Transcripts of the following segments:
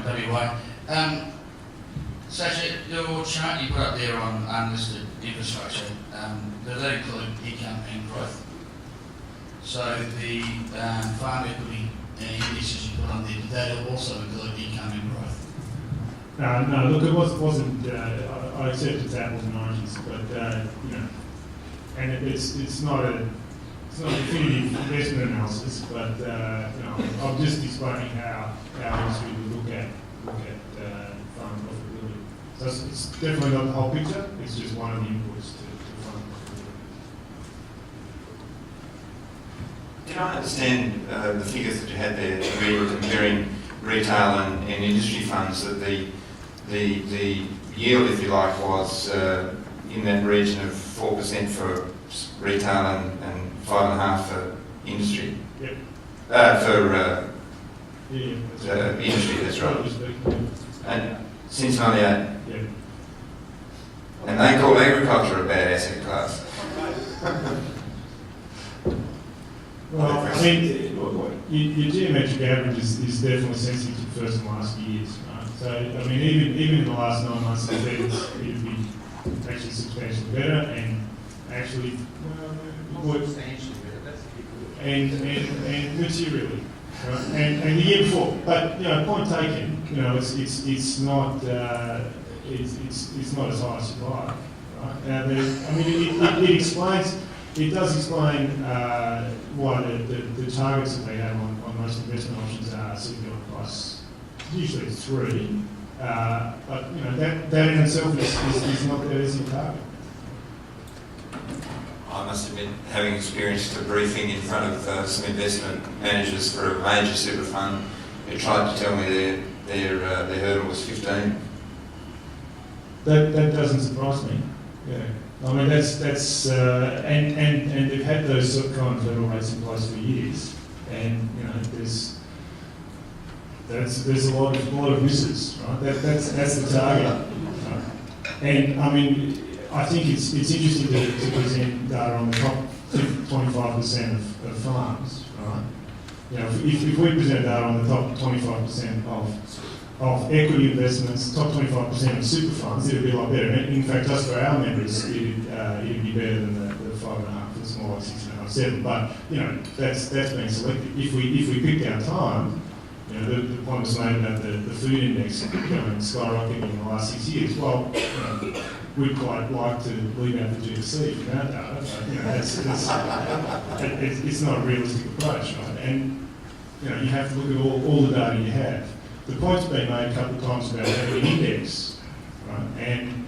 WA. Sasha, your chart you put up there on unlisted infrastructure, does that include income and growth? So the farm equity indexes you put on there, did that also include income and growth? No, look, it wasn't. I accept it's apples and oranges, but you know, and it's not a definitive investment analysis, but you know, I'm just explaining how our industry would look at farm profitability. So it's definitely not the whole picture. It's just one of the inputs to farm profitability. Did I understand the figures that you had there, where you were comparing retail and industry funds, that the yield, if you like, was in that region of 4% for retail and 5.5% for industry? Yep. Industry, that's right. And since 98? Yeah. And they call agriculture a bad asset class. Well, I mean, your geometric average is definitely sensitive to the first and last years, right? So, I mean, even in the last 9 months, it'd be actually substantially better, and actually, Substantially better, that's a big word. and materially, right? And the year before, but you know, point taken, you know, it's not as high as you like, right? I mean, it explains. It does explain why the targets that they have on most investment options are CPI plus. Usually it's 3, but you know that in itself is not that easy target. I must admit, having experienced a briefing in front of some investment managers for a major super fund, who tried to tell me their hurdle was 15. That doesn't surprise me. Yeah. I mean, that's and they've had those sort of kind of hurdle rates in place for years, and you know, there's a lot of misses, right? That's the target, right? And I mean, I think it's interesting to present data on the top 25% of farms, right? You know, if we present data on the top 25% of equity investments, top 25% of super funds, it would be a lot better. In fact, just for our members, it would be better than the 5.5. It's more like 6.5, 7. But you know, that's being selective. If we picked our time, you know, the point was made about the food index going skyrocketing in the last 6 years. Well, you know, we'd quite like to leave out the GFC from our data, but you know, it's not a realistic approach, right? And you know, you have to look at all the data you have. The point's been made a couple of times about having an index, right? And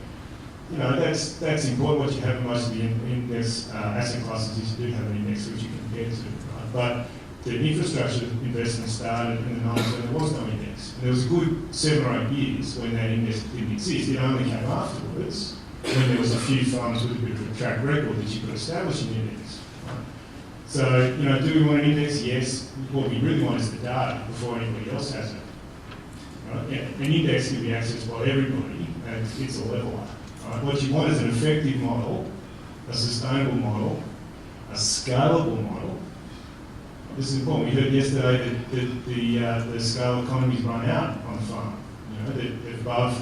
you know, that's important. What you have in most of the index asset classes is you do have an index which you compare to, right? But the infrastructure investment started in the 90s when there was no index. And there was a good 7 or 8 years when that index didn't exist. It only came afterwards when there was a few funds with a bit of a track record that you could establish an index, right? So, you know, do we want an index? Yes. What we really want is the data before anybody else has it. Right? Yeah. An index can be accessed by everybody, and it's a leveler. Right? What you want is an effective model, a sustainable model, a scalable model. This is important. We heard yesterday that the scale economies run out on the farm. You know, they're above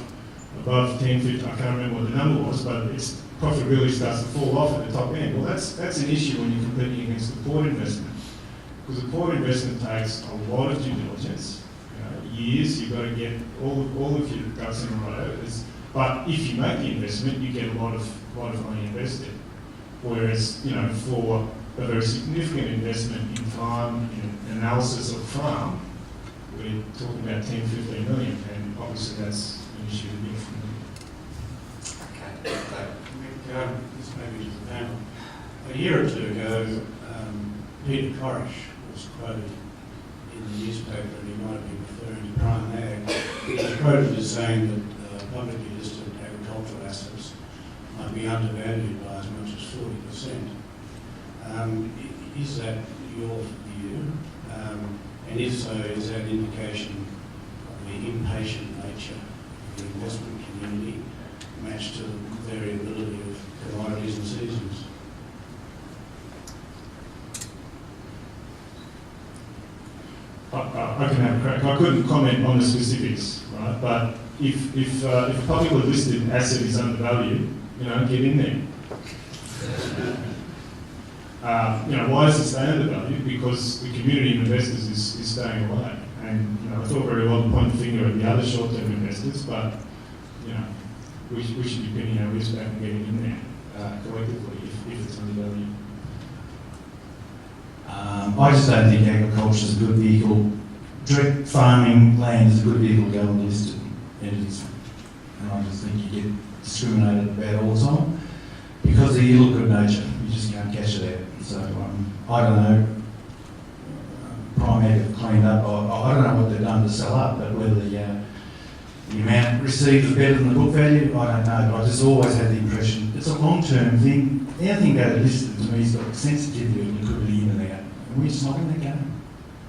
10, 15, I can't remember what the number was, but its profitability starts to fall off at the top end. Well, that's an issue when you're competing against the port investment, because the port investment takes a lot of due diligence. Years, you've got to get all of your ducks in a row. But if you make the investment, you get a lot of money invested. Whereas, you know, for a very significant investment in time, in analysis of farm, we're talking about 10, 15 million, and obviously that's an issue to be familiar. Okay. This may be to the panel. A year or two ago, Peter Corish was quoted in the newspaper, and he might have been referring to Prime Ag. He was quoted as saying that publicly listed agricultural assets might be undervalued by as much as 40%. Is that your view? And if so, is that an indication of the impatient nature of the investment community matched to the variability of commodities and seasons? I can have a crack. I couldn't comment on the specifics, right? But if a publicly listed asset is undervalued, get in there. Why is it staying undervalued? Because the community of investors is staying away. And it's all very well to point the finger at the other short-term investors, but we should be pinning our ears back and getting in there collectively if it's undervalued. I just don't think agriculture is a good vehicle. Direct farming land is a good vehicle to go on listed entities. And I just think you get discriminated about all the time because of your look good nature. You just can't cash it out. So I don't know. Prime Ag have cleaned up. I don't know what they've done to sell up, but whether the amount received is better than the book value, I don't know. But I just always had the impression it's a long-term thing. Anything that listed to me has got sensitivity and liquidity in and out. And we're just not in that game.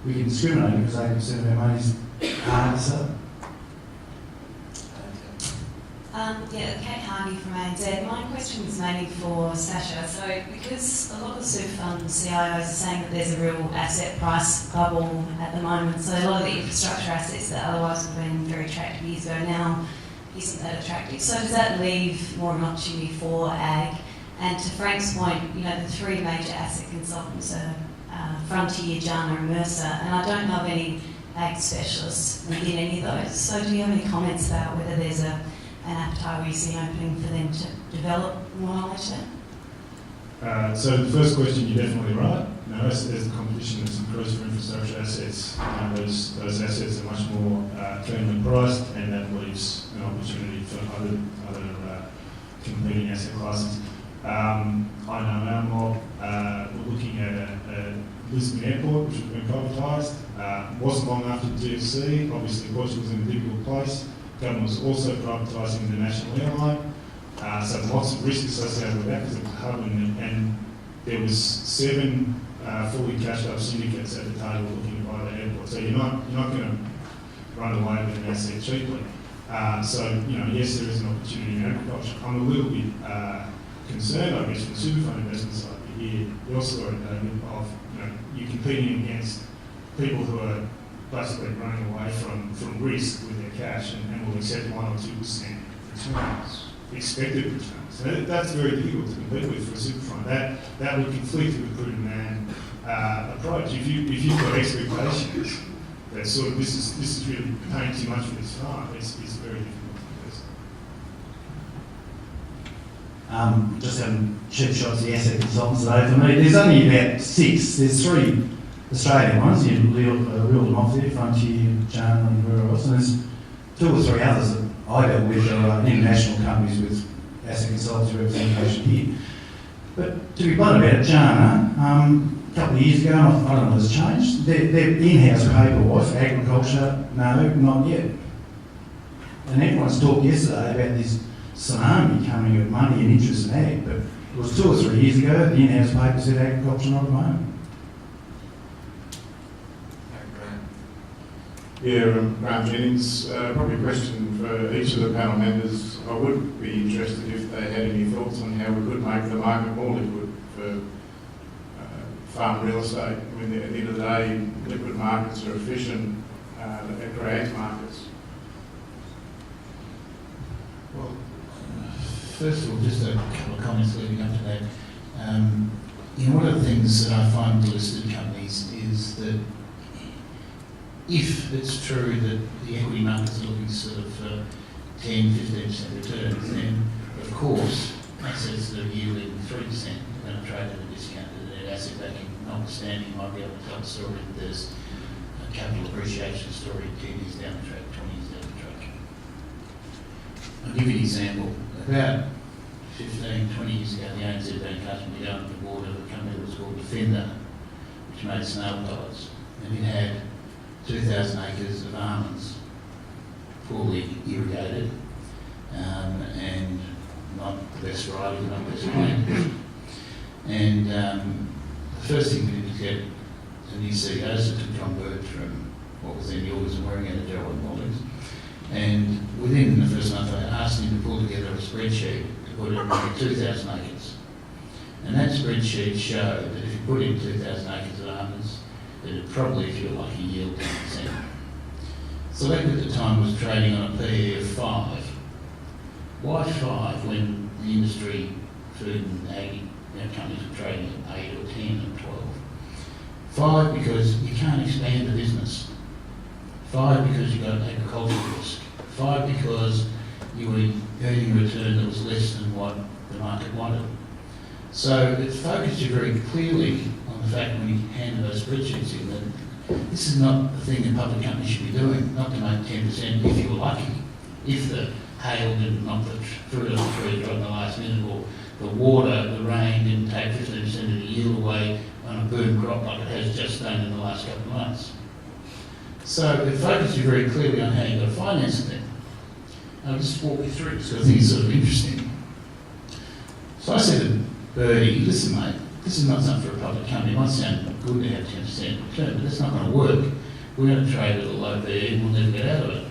We can discriminate because 80% of our money's hard to sell. Kate Harvey from ANZ. My question was mainly for Sasha. So, because a lot of the super fund CIOs are saying that there's a real asset price bubble at the moment, so a lot of the infrastructure assets that otherwise would have been very attractive years ago now isn't that attractive. So, does that leave more of an opportunity for ag? And to Frank's point, the three major asset consultants are Frontier, Jana and Mercer, and I don't know of any ag specialists within any of those. So do you have any comments about whether there's an appetite or you see an opening for them to develop more knowledge there? So the first question, you're definitely right. As the competition has increased for infrastructure assets, those assets are much more cleanly priced, and that leaves an opportunity for other competing asset classes. I know our mob were looking at a Lisbon Airport, which has been privatised. Wasn't long after the GFC. Obviously, Portugal's in a difficult place. Government was also privatising the national airline. So lots of risk associated with that because it was a hub, and there was 7 fully cashed up syndicates at the table looking to buy the airport. So you're not going to run away with an asset cheaply. Yes, there is an opportunity in agriculture. I'm a little bit concerned, I guess, from the super fund investment side. You hear your story, David, of you're competing against people who are basically running away from risk with their cash and will accept 1 or 2% returns, expected returns. So that's very difficult to compete with for a super fund. That would conflict with a prudent man approach. If you've got expectations that sort of this is really paying too much for this farm, it's very difficult to invest. Just having cheap shots at the asset consultants today. For me, there's only about 6. There's 3 Australian ones. You reeled them off there, Frontier, Jana and where else. And there's 2 or 3 others that I dealt with that are international companies with asset consultancy representation here. But to be blunt about it, Jana, a couple of years ago, I don't know if it's changed, their in-house paper was agriculture, no, not yet. And everyone's talked yesterday about this tsunami coming of money and interest in ag, but it was 2 or 3 years ago, the in-house paper said agriculture not at the moment. Yeah, Graham Jennings, probably a question for each of the panel members. I would be interested if they had any thoughts on how we could make the market more liquid for farm real estate. I mean, at the end of the day, liquid markets are efficient, it creates markets. Well, first of all, just a couple of comments leading up to that. One of the things that I find with listed companies is that if it's true that the equity markets are looking sort of 10-15% returns, then of course assets that are yielding 3% are going to trade at a discount to their asset backing. Notwithstanding, you might be able to tell the story that there's a capital appreciation story 10 years down the track, 20 years down the track. I'll give you an example. About 15-20 years ago, the ANZ Bank asked me to go on the board of a company that was called Defender, which made snail pellets, and it had 2,000 acres of almonds, fully irrigated, and not the best variety, not the best plant. And the first thing we did was get a new CEO, so took John Bird from what was then Yours and Waring out of Gerald Holdings. And within the first month, I asked him to pull together a spreadsheet to put in 2,000 acres. And that spreadsheet showed that if you put in 2,000 acres of almonds, it'd probably, if you're lucky, yield 10%. Select at the time was trading on a PE of 5. Why 5 when the industry, food and ag companies are trading at 8 or 10 or 12? 5 because you can't expand the business. 5 because you've got an agricultural risk. 5 because you were earning a return that was less than what the market wanted. So it focused you very clearly on the fact when you handed those spreadsheets in that this is not the thing that public companies should be doing, not to make 10% if you're lucky, if the hail didn't knock the fruit off the trees right in the last minute, or the water, the rain didn't take 15% of the yield away on a boom crop like it has just done in the last couple of months. So it focused you very clearly on how you've got to finance the thing. I'll just walk you through it because I think it's sort of interesting. So I said to Birdie, listen mate, this is not something for a public company. It might sound good to have 10% return, but that's not going to work. We're going to trade at a low PE and we'll never get out of it.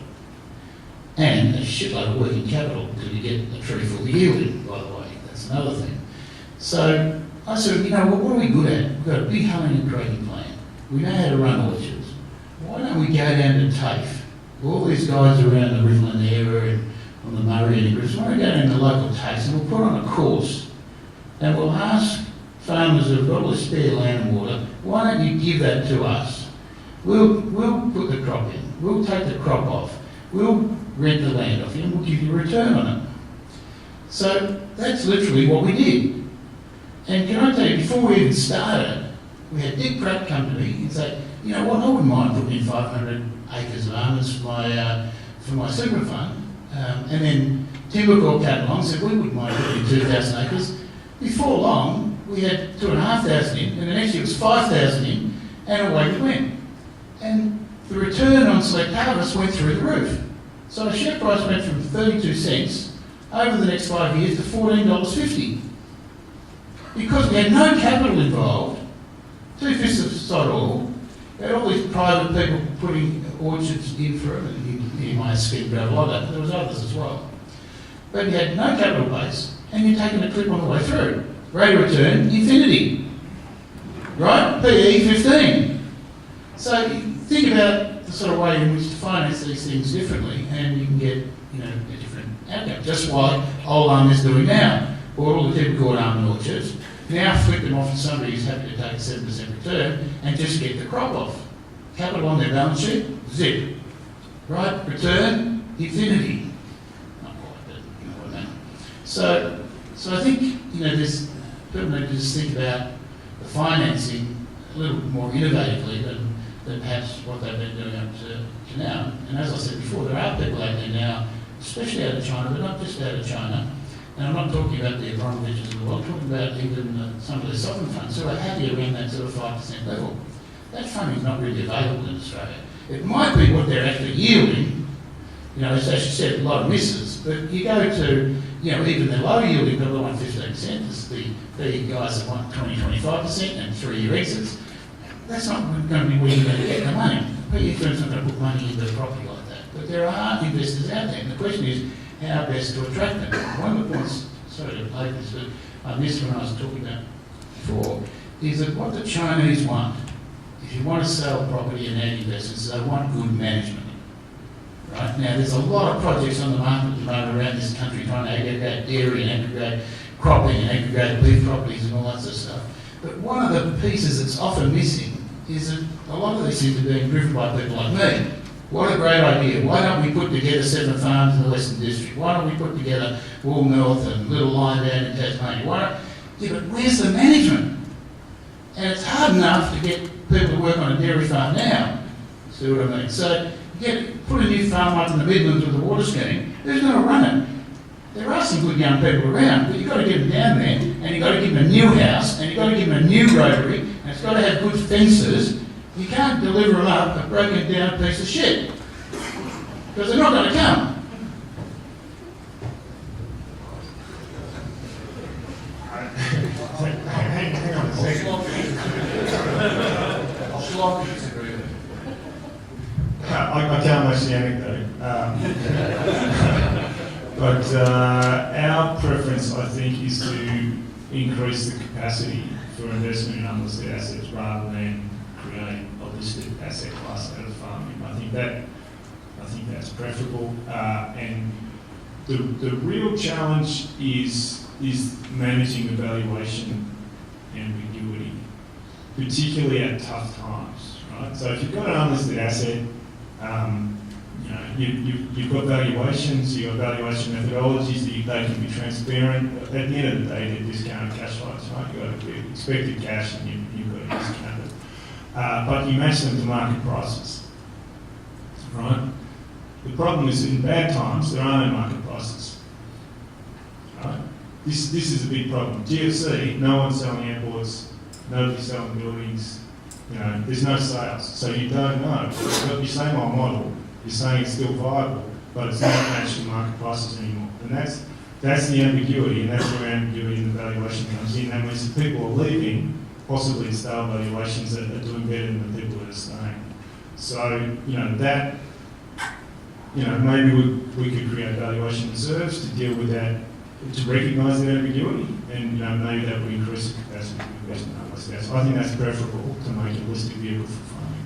And a shitload of working capital until you get a tree full of yielding, by the way. That's another thing. So I said, you know, what are we good at? We've got a big hunting and crating plan. We know how to run orchards. Why don't we go down to TAFE? All these guys around the Riverland area and on the Murray and the Griffs, why don't we go down to local TAFEs and we'll put on a course and we'll ask farmers who've got all this spare land and water, why don't you give that to us? We'll put the crop in. We'll take the crop off. We'll rent the land off you and we'll give you a return on it. So that's literally what we did. And can I tell you, before we even started, we had Dick Pratt come to me and say, you know what, I wouldn't mind putting in 500 acres of almonds for my super fund. And then Timbercorp came along and said, we wouldn't mind putting in 2,000 acres. Before long, we had 2,500 in, and the next year it was 5,000 in, and away we went. And the return on Select Harvest went through the roof. So our share price went from 32 cents over the next 5 years to $14.50. Because we had no capital involved, 2/5 of sod oil, we had all these private people putting orchards in for it, and you might skip about a lot of that, but there was others as well. But you had no capital base, and you're taking a clip on the way through. Rate of return, infinity. Right? PE 15. So think about the sort of way in which to finance these things differently, and you can get, you know, a different outcome. Just what Olam is doing now. Bought all the typical almond orchards, now flip them off to somebody who's happy to take a 7% return and just get the crop off. Capital on their balance sheet, zip. Right? Return, infinity. Not quite, but you know what I mean. So I think, you know, there's people need to just think about the financing a little more innovatively than perhaps what they've been doing up to now. And as I said before, there are people out there now, especially out of China, but not just out of China. And I'm not talking about the Abramoviches of the world, I'm talking about even some of the sovereign funds who are happy around that sort of 5% level. That funding is not really available in Australia. It might be what they're actually yielding, you know, as she said, a lot of misses, but you go to, you know, even the low yielding people that want 15%, there's the guys that want 20-25% and 3-year exits. That's not going to be where you're going to get the money. PE firms are not going to put money into a property like that. But there are investors out there, and the question is, how best to attract them. One of the points, sorry to play this, but I missed when I was talking about before, is that what the Chinese want, if you want to sell property and add investors, they want good management. Right? Now, there's a lot of projects on the market at the moment around this country trying to aggregate dairy and aggregate cropping and aggregate beef properties and all that sort of stuff. But one of the pieces that's often missing is that a lot of these things are being driven by people like me. What a great idea. Why don't we put together 7 farms in the Western District? Why don't we put together Wool North and Little Line down in Tasmania? Yeah, but where's the management? And it's hard enough to get people to work on a dairy farm now. See what I mean? So put a new farm up in the Midlands with a water scheme. Who's going to run it? There are some good young people around, but you've got to get them down there, and you've got to give them a new house, and you've got to give them a new rotary, and it's got to have good fences. You can't deliver them up a broken down piece of shit, because they're not going to come. Hang on a second. I can't much the anecdote. But our preference, I think, is to increase the capacity for investment in unlisted assets rather than create listed asset class out of farming. I think that's preferable. And the real challenge is managing the valuation ambiguity, particularly at tough times, right? So if you've got an unlisted asset, you've got valuations, you've got valuation methodologies that they can be transparent. At the end of the day, they're discounted cash flows, right? You've got to expected cash and you've got to discount it. But you match them to market prices, right? The problem is in bad times, there are no market prices, right? This is a big problem. GFC, no one's selling airports, nobody's selling buildings, there's no sales. So you don't know. But your same old model, you're saying it's still viable, but it's not matched to market prices anymore. And that's the ambiguity, and that's where ambiguity in the valuation comes in. And when some people are leaving, possibly stale valuations that are doing better than the people that are staying. So, maybe we could create valuation reserves to deal with that, to recognise that ambiguity, and maybe that would increase the capacity to invest in unlisted assets. I think that's preferable to make a listed vehicle for farming.